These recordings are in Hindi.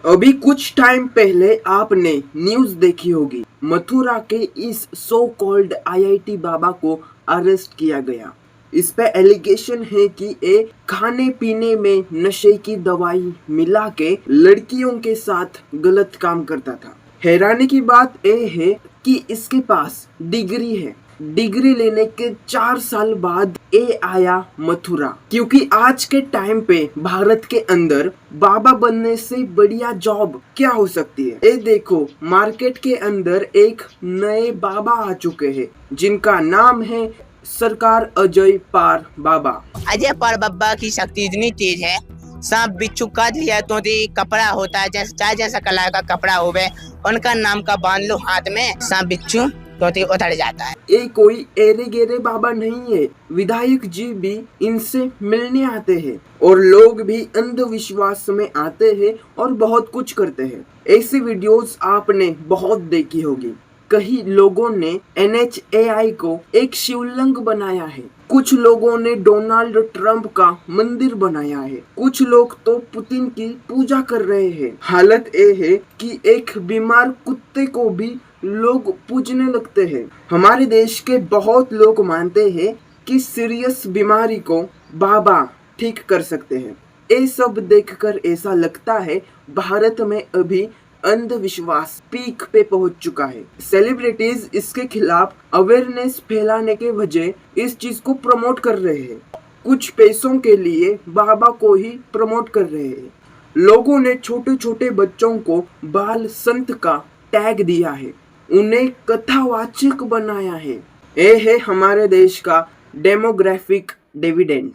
अभी कुछ टाइम पहले आपने न्यूज़ देखी होगी, मथुरा के इस सो कॉल्ड आईआईटी बाबा को अरेस्ट किया गया। इस पे एलिगेशन है कि ये खाने पीने में नशे की दवाई मिला के लड़कियों के साथ गलत काम करता था। हैरानी की बात यह है कि इसके पास डिग्री है। डिग्री लेने के 4 साल बाद ये आया मथुरा, क्योंकि आज के टाइम पे भारत के अंदर बाबा बनने से बढ़िया जॉब क्या हो सकती है। ये देखो, मार्केट के अंदर एक नए बाबा आ चुके हैं जिनका नाम है सरकार अजय पार बाबा। अजय पार बाबा की शक्ति इतनी तेज है, सांप बिच्छू काट लिया तो कपड़ा होता है, चाहे जैसा कलर का कपड़ा होवे उनका नाम का बांध लो हाथ में, सांप बिच्छू तो उतर जाता है। ये कोई एरे गेरे बाबा नहीं है। विधायक जी भी इनसे मिलने आते हैं और लोग भी अंधविश्वास में आते हैं और बहुत कुछ करते हैं। ऐसी वीडियोस आपने बहुत देखी होगी। कई लोगों ने NHAI को एक शिवलिंग बनाया है, कुछ लोगों ने डोनाल्ड ट्रंप का मंदिर बनाया है, कुछ लोग तो पुतिन की पूजा कर रहे हैं। हालत ये है कि एक बीमार कुत्ते को भी लोग पूजने लगते हैं। हमारे देश के बहुत लोग मानते हैं कि सीरियस बीमारी को बाबा ठीक कर सकते हैं। ये सब देखकर ऐसा लगता है भारत में अभी अंधविश्वास पीक पे पहुंच चुका है। सेलिब्रिटीज इसके खिलाफ अवेयरनेस फैलाने के वजह इस चीज को प्रमोट कर रहे हैं। कुछ पैसों के लिए बाबा को ही प्रमोट कर रहे हैं। लोगों ने छोटे छोटे बच्चों को बाल संत का टैग दिया है, उन्हें कथावाचक बनाया है। ये है हमारे देश का डेमोग्राफिक डिविडेंड।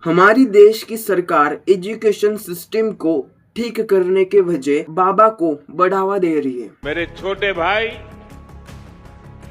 हमारी देश की सरकार एजुकेशन सिस्टम को ठीक करने के वजह बाबा को बढ़ावा दे रही है। मेरे छोटे भाई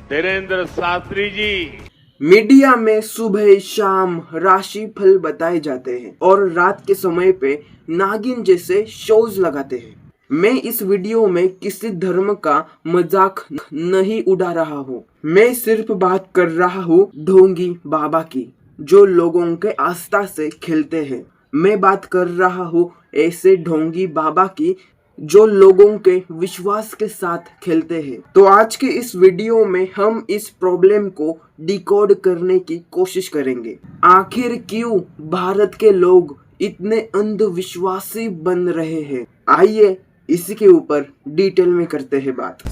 धीरेन्द्र शास्त्री जी मीडिया में सुबह शाम राशि फल बताए जाते हैं और रात के समय पे नागिन जैसे शोज लगाते हैं। मैं इस वीडियो में किसी धर्म का मजाक नहीं उड़ा रहा हूँ। मैं सिर्फ बात कर रहा हूँ ढोंगी बाबा की, जो लोगों के आस्था से खेलते हैं। मैं बात कर रहा हूँ ऐसे ढोंगी बाबा की जो लोगों के विश्वास के साथ खेलते हैं। तो आज के इस वीडियो में हम इस प्रॉब्लम को डिकोड करने की कोशिश करेंगे। आखिर क्यों भारत के लोग इतने अंधविश्वासी बन रहे हैं, आइए इसी के ऊपर डिटेल में करते हैं बात।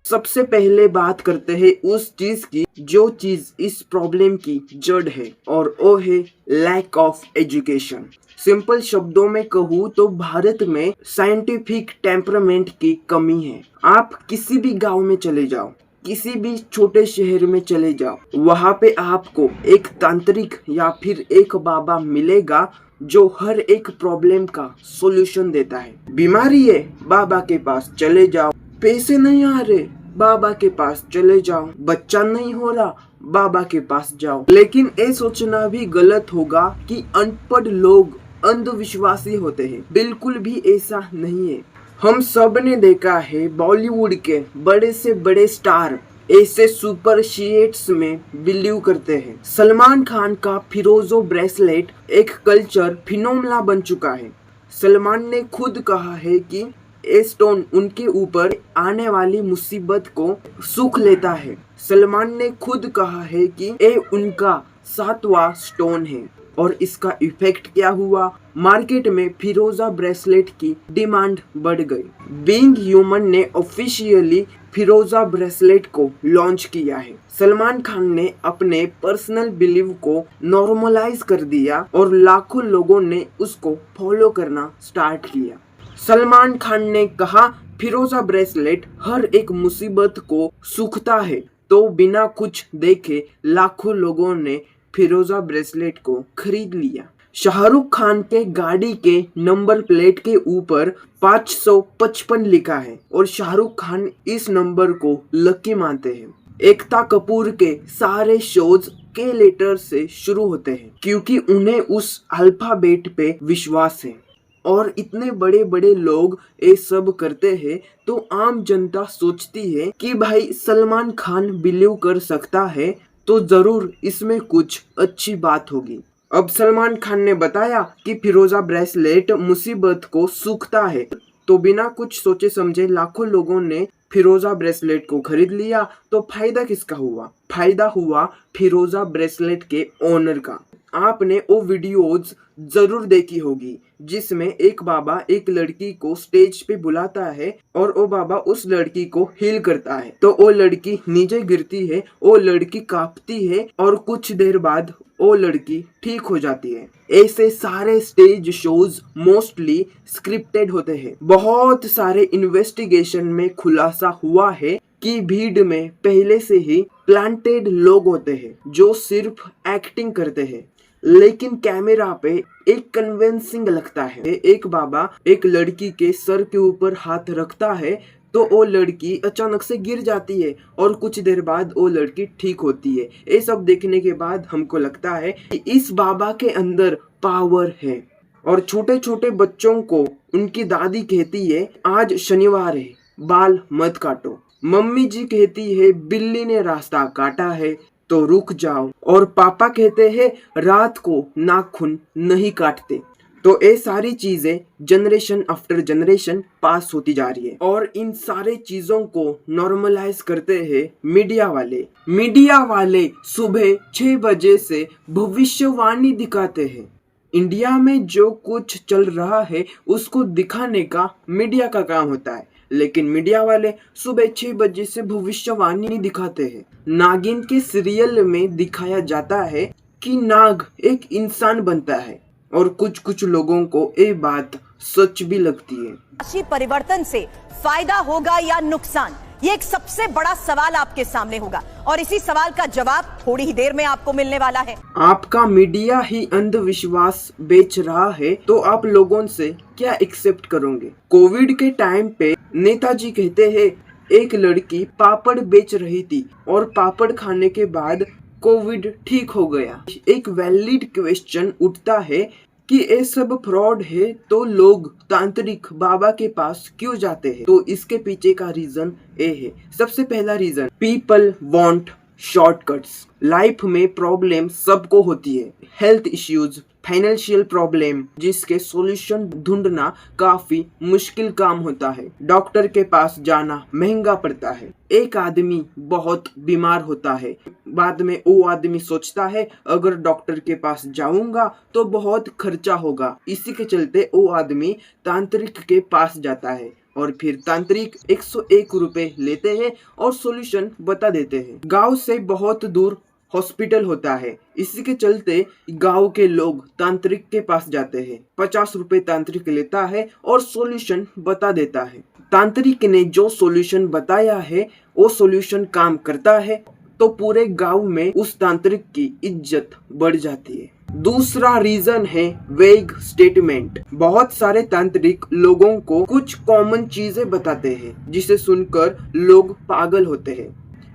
सबसे पहले बात करते हैं उस चीज की जो चीज इस प्रॉब्लम की जड़ है, और वो है लैक ऑफ एजुकेशन। सिंपल शब्दों में कहूँ तो भारत में साइंटिफिक टेम्परामेंट की कमी है। आप किसी भी गांव में चले जाओ, किसी भी छोटे शहर में चले जाओ, वहाँ पे आपको एक तांत्रिक या फिर एक बाबा मिलेगा जो हर एक प्रॉब्लम का सॉल्यूशन देता है। बीमारी है, बाबा के पास चले जाओ। पैसे नहीं आ रहे, बाबा के पास चले जाओ। बच्चा नहीं हो रहा, बाबा के पास जाओ। लेकिन ये सोचना भी गलत होगा कि अनपढ़ लोग अंधविश्वासी होते हैं। बिल्कुल भी ऐसा नहीं है। हम सब ने देखा है बॉलीवुड के बड़े से बड़े स्टार ऐसे सुपरस्टिशंस में बिलीव करते हैं। सलमान खान का फिरोजो ब्रेसलेट एक कल्चर फिनोमेना बन चुका है। सलमान ने खुद कहा है कि ये स्टोन उनके ऊपर आने वाली मुसीबत को सुख लेता है। सलमान ने खुद कहा है कि ये उनका 7वां स्टोन है। और इसका इफेक्ट क्या हुआ, मार्केट में फिरोजा ब्रेसलेट की डिमांड बढ़ गई। बीइंग ह्यूमन ने ऑफिशियली फिरोजा ब्रेसलेट को लॉन्च किया है। सलमान खान ने अपने पर्सनल बिलीव को नॉर्मलाइज कर दिया और लाखों लोगों ने उसको फॉलो करना स्टार्ट किया। सलमान खान ने कहा फिरोजा ब्रेसलेट हर एक मुसीबत को सूखता है, तो बिना कुछ देखे लाखों लोगों ने फिरोजा ब्रेसलेट को खरीद लिया। शाहरुख खान के गाड़ी के नंबर प्लेट के ऊपर 555 लिखा है और शाहरुख खान इस नंबर को लकी मानते हैं। एकता कपूर के सारे शोज के लेटर से शुरू होते हैं क्योंकि उन्हें उस अल्फाबेट पे विश्वास है। और इतने बड़े बड़े लोग ये सब करते हैं तो आम जनता सोचती है कि भाई सलमान खान बिलीव कर सकता है तो जरूर इसमें कुछ अच्छी बात होगी। अब सलमान खान ने बताया कि फिरोजा ब्रेसलेट मुसीबत को सूखता है, तो बिना कुछ सोचे समझे लाखों लोगों ने फिरोजा ब्रेसलेट को खरीद लिया। तो फायदा किसका हुआ? फायदा हुआ फिरोजा ब्रेसलेट के ओनर का। आपने वो वीडियोज जरूर देखी होगी जिसमें एक बाबा एक लड़की को स्टेज पे बुलाता है और वो बाबा उस लड़की को हील करता है, तो वो लड़की नीचे गिरती है, वो लड़की कांपती है और कुछ देर बाद वो लड़की ठीक हो जाती है। ऐसे सारे स्टेज शोज मोस्टली स्क्रिप्टेड होते हैं। बहुत सारे इन्वेस्टिगेशन में खुलासा हुआ है कि भीड़ में पहले से ही प्लांटेड लोग होते हैं जो सिर्फ एक्टिंग करते हैं, लेकिन कैमरा पे एक कन्विंसिंग लगता है। एक बाबा एक लड़की के सर के ऊपर हाथ रखता है तो वो लड़की अचानक से गिर जाती है और कुछ देर बाद वो लड़की ठीक होती है। ये सब देखने के बाद हमको लगता है कि इस बाबा के अंदर पावर है। और छोटे छोटे बच्चों को उनकी दादी कहती है आज शनिवार है, बाल मत काटो। मम्मी जी कहती है बिल्ली ने रास्ता काटा है तो रुक जाओ। और पापा कहते हैं रात को नाखून नहीं काटते। तो ये सारी चीजें जनरेशन आफ्टर जनरेशन पास होती जा रही है और इन सारे चीजों को नॉर्मलाइज करते हैं मीडिया वाले। मीडिया वाले सुबह 6 बजे से भविष्यवाणी दिखाते हैं। इंडिया में जो कुछ चल रहा है उसको दिखाने का मीडिया का काम होता है, लेकिन मीडिया वाले सुबह 6 बजे से भविष्यवाणी दिखाते हैं। नागिन के सीरियल में दिखाया जाता है कि नाग एक इंसान बनता है और कुछ कुछ लोगों को ये बात सच भी लगती है। राशि परिवर्तन से फायदा होगा या नुकसान, ये एक सबसे बड़ा सवाल आपके सामने होगा और इसी सवाल का जवाब थोड़ी ही देर में आपको मिलने वाला है। आपका मीडिया ही अंधविश्वास बेच रहा है तो आप लोगों से क्या एक्सेप्ट करोगे? कोविड के टाइम पे नेताजी कहते हैं एक लड़की पापड़ बेच रही थी और पापड़ खाने के बाद कोविड ठीक हो गया। एक वैलिड क्वेश्चन उठता है कि ये सब फ्रॉड है तो लोग तांत्रिक बाबा के पास क्यों जाते हैं? तो इसके पीछे का रीजन ये है। सबसे पहला reason, people want shortcuts. Life में प्रॉब्लम सबको होती है, हेल्थ इश्यूज, फाइनेंशियल प्रॉब्लम जिसके सॉल्यूशन ढूंढना काफी मुश्किल काम होता है। डॉक्टर के पास जाना महंगा पड़ता है। एक आदमी बहुत बीमार होता है, बाद में वो आदमी सोचता है अगर डॉक्टर के पास जाऊंगा तो बहुत खर्चा होगा, इसी के चलते वो आदमी तांत्रिक के पास जाता है और फिर तांत्रिक 101 रुपए लेते हैं और सॉल्यूशन बता देते हैं। गांव से बहुत दूर हॉस्पिटल होता है, इसी के चलते गांव के लोग तांत्रिक के पास जाते हैं। 50 रुपए तांत्रिक लेता है और सॉल्यूशन बता देता है। तांत्रिक ने जो सॉल्यूशन बताया है वो सॉल्यूशन काम करता है तो पूरे गांव में उस तांत्रिक की इज्जत बढ़ जाती है। दूसरा रीजन है वेग स्टेटमेंट। बहुत सारे तांत्रिक लोगों को कुछ कॉमन चीजें बताते हैं जिसे सुनकर लोग पागल होते हैं,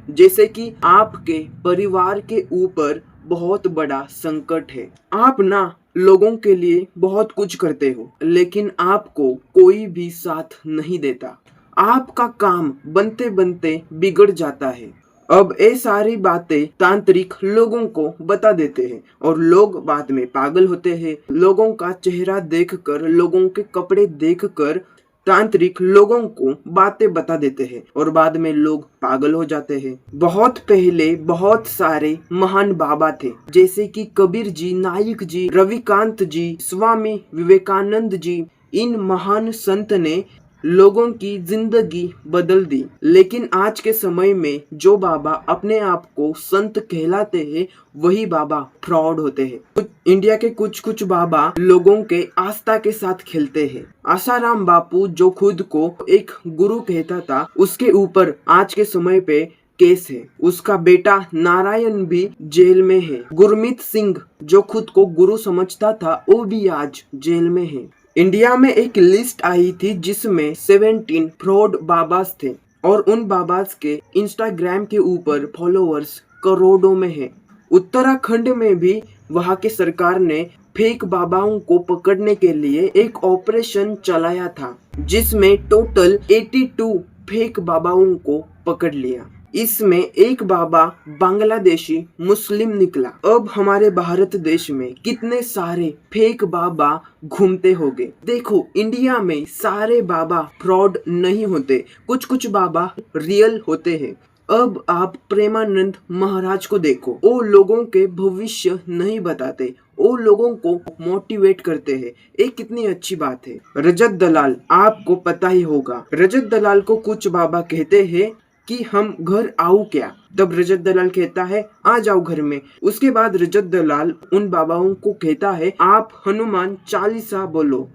जैसे कि आपके परिवार के ऊपर बहुत बड़ा संकट है, आप ना लोगों के लिए बहुत कुछ करते हो लेकिन आपको कोई भी साथ नहीं देता, आपका काम बनते बनते बिगड़ जाता है। अब ये सारी बातें तांत्रिक लोगों को बता देते हैं और लोग बाद में पागल होते हैं। लोगों का चेहरा देखकर, लोगों के कपड़े देखकर तांत्रिक लोगों को बातें बता देते हैं और बाद में लोग पागल हो जाते हैं। बहुत पहले बहुत सारे महान बाबा थे, जैसे कि कबीर जी, नायक जी, रविकांत जी, स्वामी विवेकानंद जी। इन महान संत ने लोगों की जिंदगी बदल दी, लेकिन आज के समय में जो बाबा अपने आप को संत कहलाते हैं वही बाबा फ्रॉड होते हैं। इंडिया के कुछ कुछ बाबा लोगों के आस्था के साथ खेलते हैं। आसाराम बापू जो खुद को एक गुरु कहता था, उसके ऊपर आज के समय पे केस है। उसका बेटा नारायण भी जेल में है। गुरमीत सिंह जो खुद को गुरु समझता था वो भी आज जेल में है। इंडिया में एक लिस्ट आई थी जिसमें 17 फ्रॉड बाबास थे और उन बाबास के इंस्टाग्राम के ऊपर फॉलोअर्स करोड़ों में है। उत्तराखंड में भी वहां के सरकार ने फेक बाबाओं को पकड़ने के लिए एक ऑपरेशन चलाया था, जिसमें टोटल 82 फेक बाबाओं को पकड़ लिया। इसमें एक बाबा बांग्लादेशी मुस्लिम निकला। अब हमारे भारत देश में कितने सारे फेक बाबा घूमते होंगे। देखो, इंडिया में सारे बाबा फ्रॉड नहीं होते, कुछ कुछ बाबा रियल होते हैं। अब आप प्रेमानंद महाराज को देखो, वो लोगों के भविष्य नहीं बताते, वो लोगों को मोटिवेट करते हैं। एक कितनी अच्छी बात है। रजत दलाल, आपको पता ही होगा, रजत दलाल को कुछ बाबा कहते हैं कि हम घर आओ क्या, तब रजत दलाल कहता है आ जाओ घर में। उसके बाद रजत दलाल उन बाबाओं को कहता है आप हनुमान चालीसा बोलो।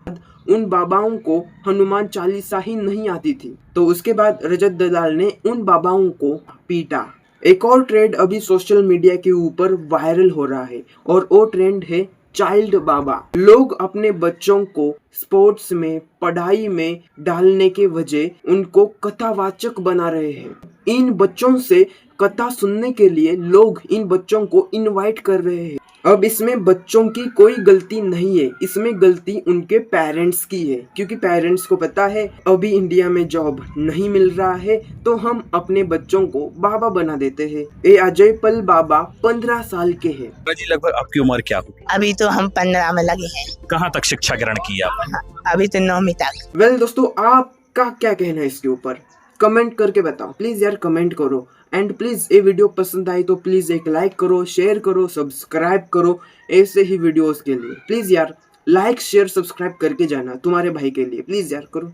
उन बाबाओं को हनुमान चालीसा ही नहीं आती थी, तो उसके बाद रजत दलाल ने उन बाबाओं को पीटा। एक और ट्रेंड अभी सोशल मीडिया के ऊपर वायरल हो रहा है, और वो ट्रेंड है चाइल्ड बाबा। लोग अपने बच्चों को स्पोर्ट्स में, पढ़ाई में डालने के वजह उनको कथावाचक बना रहे हैं। इन बच्चों से कथा सुनने के लिए लोग इन बच्चों को इनवाइट कर रहे हैं। अब इसमें बच्चों की कोई गलती नहीं है, इसमें गलती उनके पेरेंट्स की है, क्योंकि पेरेंट्स को पता है अभी इंडिया में जॉब नहीं मिल रहा है, तो हम अपने बच्चों को बाबा बना देते हैं। ये अजय पल बाबा 15 साल के हैं। जी, लगभग आपकी उम्र क्या होगी? अभी तो हम 15 में लगे हैं। कहाँ तक शिक्षा ग्रहण की आपने? अभी तो 9वीं तक। वेल दोस्तों, आपका क्या कहना है इसके ऊपर, कमेंट करके बताओ प्लीज यार, कमेंट करो। एंड प्लीज ये वीडियो पसंद आई तो प्लीज एक लाइक करो, शेयर करो, सब्सक्राइब करो ऐसे ही वीडियोस के लिए। प्लीज यार लाइक शेयर सब्सक्राइब करके जाना तुम्हारे भाई के लिए, प्लीज यार करो।